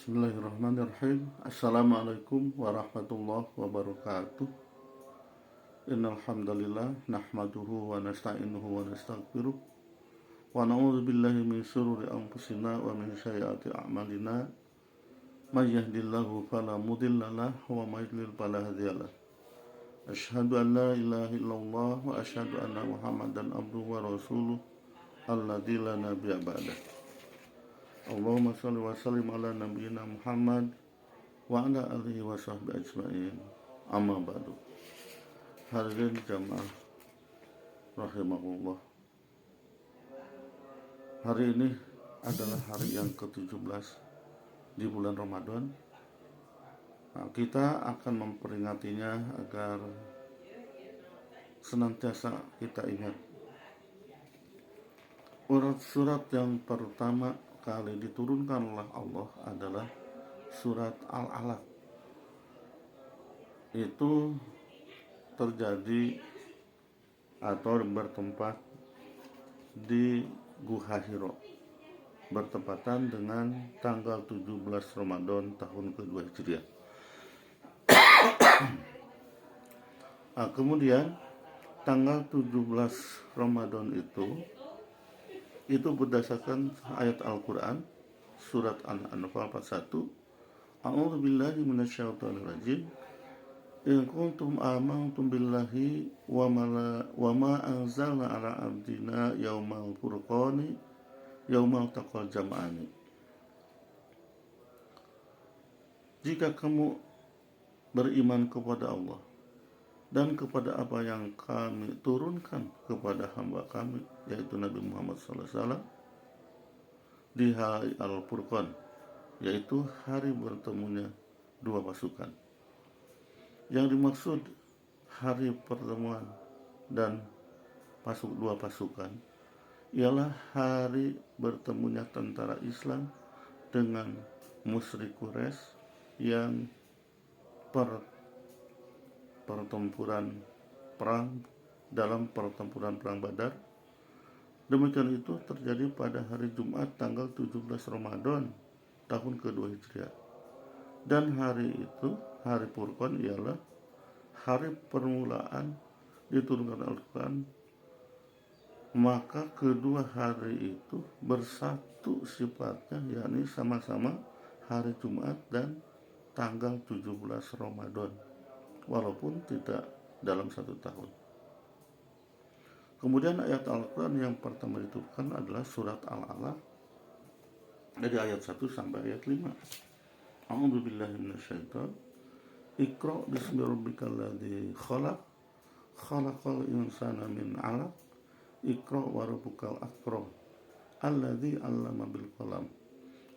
Bismillahirrahmanirrahim. Assalamualaikum warahmatullahi wabarakatuh. Innal hamdalillah nahmaduhu wa nasta'inuhu wa nastaghfiruh wa na'udzu billahi min shururi anfusina wa min sayyiati a'malina. May yahdihillahu fala mudhillalah wa may yudlil fala hadiyalah. Asyhadu an la ilaha illallah wa asyhadu anna Muhammadan abduhu wa rasuluh alladzi la nabiyya ba'dah. Allahumma shalli wa sallim ala nabiyyina Muhammad wa ala alihi wa sahbihi ajma'in. Amma ba'du. Hadirin jamaah rahimahullah. Hari ini adalah hari yang ke-17 di bulan Ramadan. Kita akan memperingatinya agar senantiasa kita ingat. Surat yang pertama kali diturunkan oleh Allah adalah surat Al-Alaq. Itu terjadi atau bertempat di Gua Hiro, bertepatan dengan tanggal 17 Ramadan tahun kedua Hijriah. Kemudian tanggal 17 Ramadan itu berdasarkan ayat Al-Quran surat An-Anfal 41. A'udzu billahi minasyaitonir rajim. In kuntum amantum billahi wa ma anzalna ala abdina yaumal furqani yaumal taqal jam'ani. Jika kamu beriman kepada Allah dan kepada apa yang kami turunkan kepada hamba kami, yaitu Nabi Muhammad SAW, di hari Al-Furqan, yaitu hari bertemunya dua pasukan. Yang dimaksud hari pertemuan dan dua pasukan ialah hari bertemunya tentara Islam dengan musyrik Quraisy yang dalam pertempuran perang Badar. Demikian itu terjadi pada hari Jumat tanggal 17 Ramadan tahun kedua Hijriah. Dan hari itu, hari Furqan, ialah hari permulaan diturunkan Al-Quran. Maka kedua hari itu bersatu sifatnya, yakni sama-sama hari Jumat dan tanggal 17 Ramadan, walaupun tidak dalam satu tahun. Kemudian ayat Al-Quran yang pertama diturunkan adalah surat Al-Alaq dari ayat 1 sampai ayat 5. A'udzu billahi minasyaitonir. Iqra bismi rabbikal ladzi khalaq, khalaqal insana min 'alaq. Iqra wa rabbukal akram, alladzi 'allama bil qalam,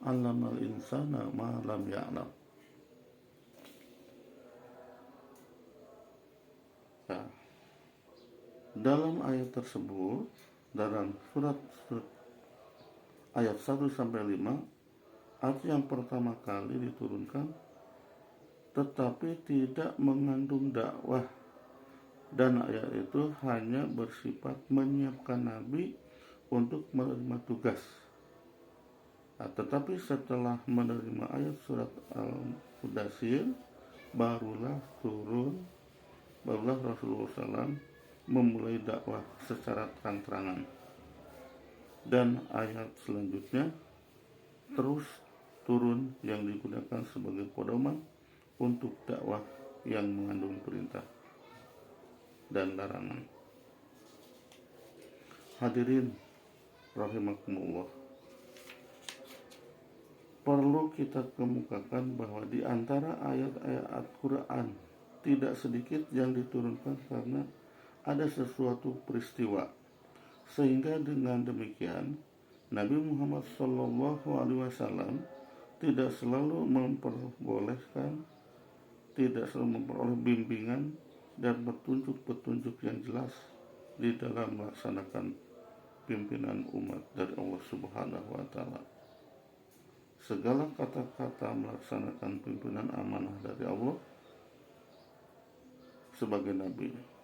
'allamal insana ma lam ya'lam. Dalam ayat tersebut, dalam surat ayat 1 sampai 5, ayat yang pertama kali diturunkan tetapi tidak mengandung dakwah, dan ayat itu hanya bersifat menyiapkan Nabi untuk menerima tugas. Tetapi setelah menerima ayat surat Al-Mudaththir, barulah Rasulullah SAW memulai dakwah secara terang-terangan. Dan ayat selanjutnya terus turun yang digunakan sebagai pedoman untuk dakwah yang mengandung perintah dan larangan. Hadirin rahimakumullah, perlu kita kemukakan bahwa di antara ayat-ayat Al-Quran tidak sedikit yang diturunkan karena ada sesuatu peristiwa, sehingga dengan demikian Nabi Muhammad SAW tidak selalu memperoleh bimbingan dan petunjuk yang jelas di dalam melaksanakan pimpinan umat dari Allah Subhanahu wa Ta'ala. Segala kata-kata melaksanakan pimpinan amanah dari Allah sebagai Nabi,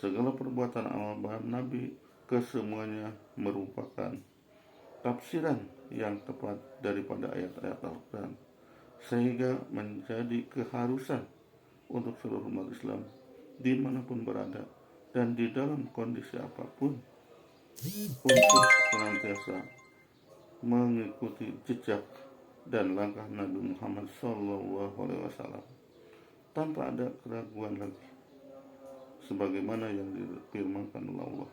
segala perbuatan amal bahan Nabi, kesemuanya merupakan tafsiran yang tepat daripada ayat-ayat Al-Quran sehingga menjadi keharusan untuk seluruh umat Islam dimanapun berada dan di dalam kondisi apapun untuk senantiasa mengikuti jejak dan langkah Nabi Muhammad SAW tanpa ada keraguan lagi, sebagaimana yang difirmankan oleh Allah.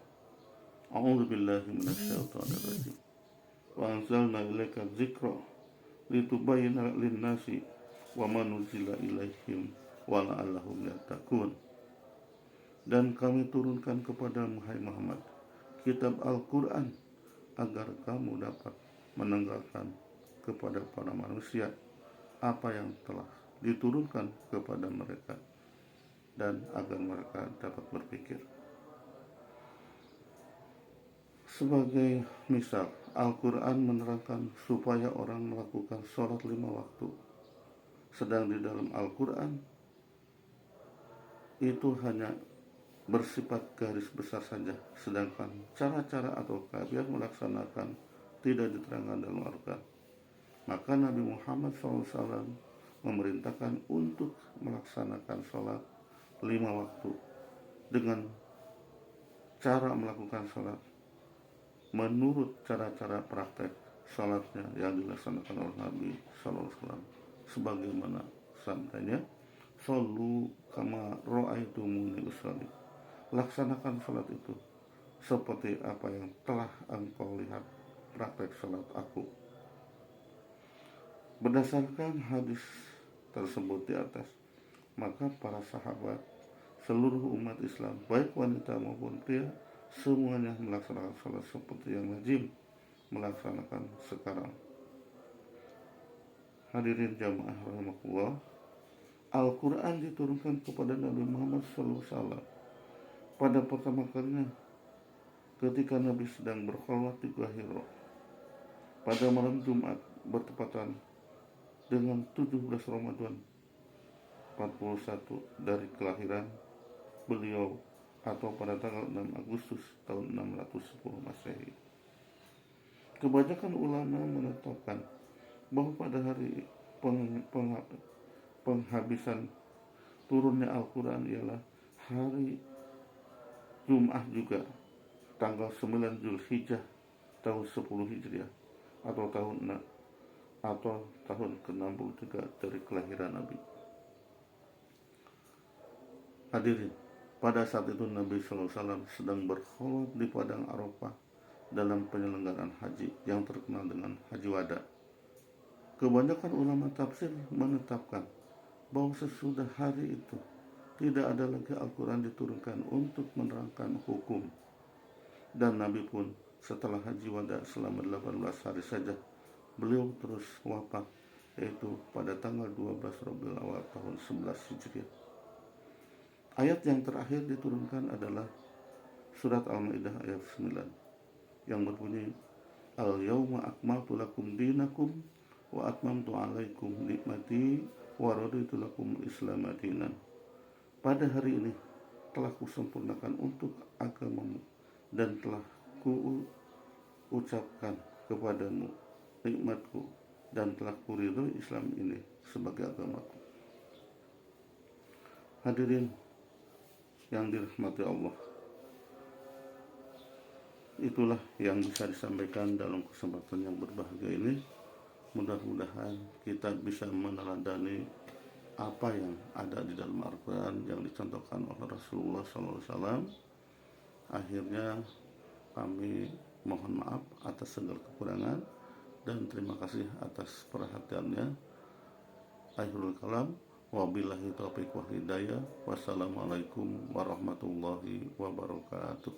A'udzubillahi minasyaitonirrajim. Wa anzalna ilaika dzikra litubayyana lin-nasi wa ma nuzila ilaihim wa la'allahum yattaqun. Dan kami turunkan kepada Muhammad kitab Al-Quran agar kamu dapat menenggalkan kepada para manusia apa yang telah diturunkan kepada mereka dan agar mereka dapat berpikir. Sebagai misal, Al-Quran menerangkan supaya orang melakukan sholat 5 waktu. Sedang di dalam Al-Quran itu hanya bersifat garis besar saja, sedangkan cara-cara atau kaifiat melaksanakan tidak diterangkan dalam Al-Quran. Maka Nabi Muhammad SAW memerintahkan untuk melaksanakan sholat 5 waktu dengan cara melakukan sholat menurut cara-cara praktek sholatnya yang dilaksanakan oleh Nabi SAW, sebagaimana sabdanya, "Shollu kama ra'aitumuni usolli." Laksanakan sholat itu seperti apa yang telah engkau lihat praktek sholat aku. Berdasarkan hadis tersebut di atas, maka para sahabat, seluruh umat Islam, baik wanita maupun pria, semuanya melaksanakan sholat seperti yang lazim melaksanakan sekarang. Hadirin jamaah rahimakumullah, Al-Quran diturunkan kepada Nabi Muhammad SAW pada pertama kalinya ketika Nabi sedang berkhulwat di Gua Hira pada malam Jumat bertepatan dengan 17 Ramadan 41 dari kelahiran beliau, atau pada tanggal 6 Agustus tahun 610 Masehi. Kebanyakan ulama menetapkan bahwa pada hari penghabisan turunnya Al-Quran ialah hari Jum'ah juga, tanggal 9 Zulhijjah tahun 10 Hijriah atau tahun ke-63 dari kelahiran Nabi. Hadirin, pada saat itu Nabi SAW sedang berkhulwat di padang Arafah dalam penyelenggaraan haji yang terkenal dengan Haji Wada. Kebanyakan ulama tafsir menetapkan bahwa sesudah hari itu tidak ada lagi Al-Quran diturunkan untuk menerangkan hukum, dan Nabi pun setelah Haji Wada selama 18 hari saja beliau terus wafat, yaitu pada tanggal 12 Rabiul Awal tahun 11 Hijriah. Ayat yang terakhir diturunkan adalah surat Al-Maidah ayat 9 yang berbunyi, "Al-yawma akmaltu lakum dinakum wa atmamtu alaikum nikmati wa raditu lakum Islam dinan." Pada hari ini telah kusempurnakan untuk agamamu dan telah kuucapkan kepadamu nikmatku dan telah kuridhoi Islam ini sebagai agamaku. Hadirin yang dirahmati Allah, itulah yang bisa disampaikan dalam kesempatan yang berbahagia ini. Mudah-mudahan kita bisa meneladani apa yang ada di dalam Al-Quran yang dicontohkan oleh Rasulullah SAW. Akhirnya kami mohon maaf atas segala kekurangan dan terima kasih atas perhatiannya. Akhirul kalam, wabillahi taufiq wal hidayah. Wassalamualaikum warahmatullahi wabarakatuh.